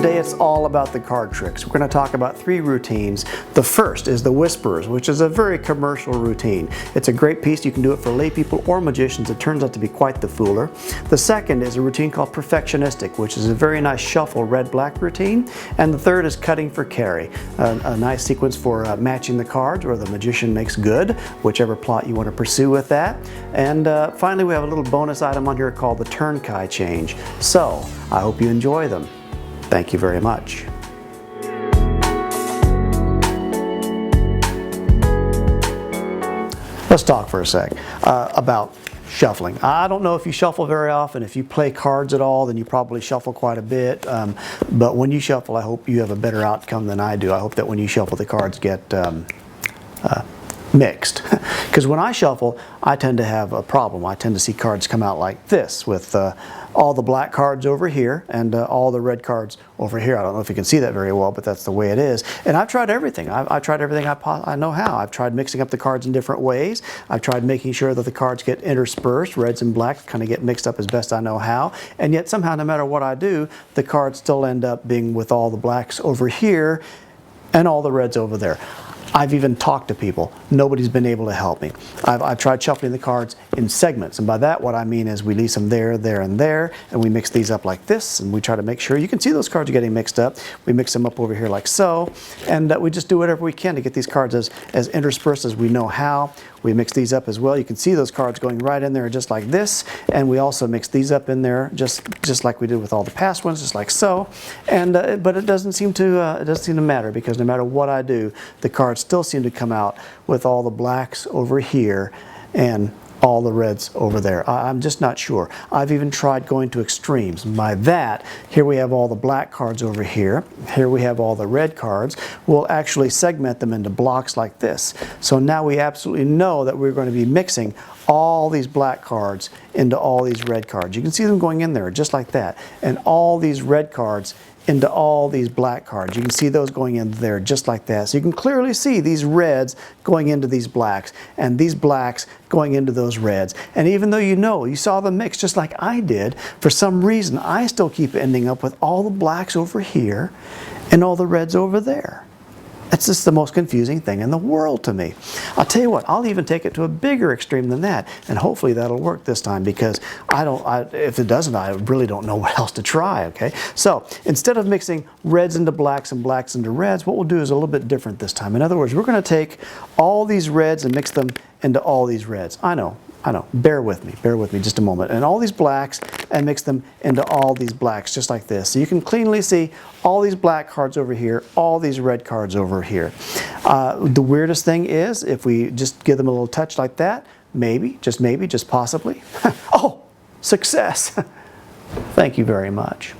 Today it's all about the card tricks. We're going to talk about 3 routines. The first is the Whisperers, which is a very commercial routine. It's a great piece. You can do it for lay people or magicians. It turns out to be quite the fooler. The second is a routine called Perfectionistic, which is a very nice shuffle red-black routine. And the third is Cutting for Carry, a nice sequence for matching the cards where the magician makes good, whichever plot you want to pursue with that. And finally, we have a little bonus item on here called the Turn-Kai Change. So, I hope you enjoy them. Thank you very much. Let's talk for a sec about shuffling. I don't know if you shuffle very often. If you play cards at all, then you probably shuffle quite a bit. But when you shuffle, I hope you have a better outcome than I do. I hope that when you shuffle, the cards get mixed. Because when I shuffle, I tend to have a problem. I tend to see cards come out like this with all the black cards over here and all the red cards over here. I don't know if you can see that very well, but that's the way it is. And I've tried everything. I've tried everything I know how. I've tried mixing up the cards in different ways. I've tried making sure that the cards get interspersed, reds and blacks kind of get mixed up as best I know how. And yet somehow, no matter what I do, the cards still end up being with all the blacks over here and all the reds over there. I've even talked to people. Nobody's been able to help me. I've tried shuffling the cards in segments, and by that what I mean is we leave some there, there, and there, and we mix these up like this, and we try to make sure, you can see those cards are getting mixed up. We mix them up over here like so, and we just do whatever we can to get these cards as interspersed as we know how. We mix these up as well. You can see those cards going right in there just like this, and we also mix these up in there just like we did with all the past ones, just like so. And but it doesn't seem to matter, because no matter what I do, the cards still seem to come out with all the blacks over here and all the reds over there. I'm just not sure. I've even tried going to extremes. By that, here we have all the black cards over here. Here we have all the red cards. We'll actually segment them into blocks like this. So now we absolutely know that we're going to be mixing all these black cards into all these red cards. You can see them going in there just like that. And all these red cards into all these black cards. You can see those going in there just like that. So you can clearly see these reds going into these blacks and these blacks going into those reds. And even though you saw the mix just like I did, for some reason I still keep ending up with all the blacks over here and all the reds over there. It's just the most confusing thing in the world to me. I'll tell you what, I'll even take it to a bigger extreme than that, and hopefully that'll work this time, because if it doesn't, I really don't know what else to try, okay? So instead of mixing reds into blacks and blacks into reds, what we'll do is a little bit different this time. In other words, we're going to take all these reds and mix them into all these reds. I know. Bear with me just a moment. And all these blacks and mix them into all these blacks just like this. So you can cleanly see all these black cards over here, all these red cards over here. The weirdest thing is if we just give them a little touch like that, maybe, just possibly. Oh, success. Thank you very much.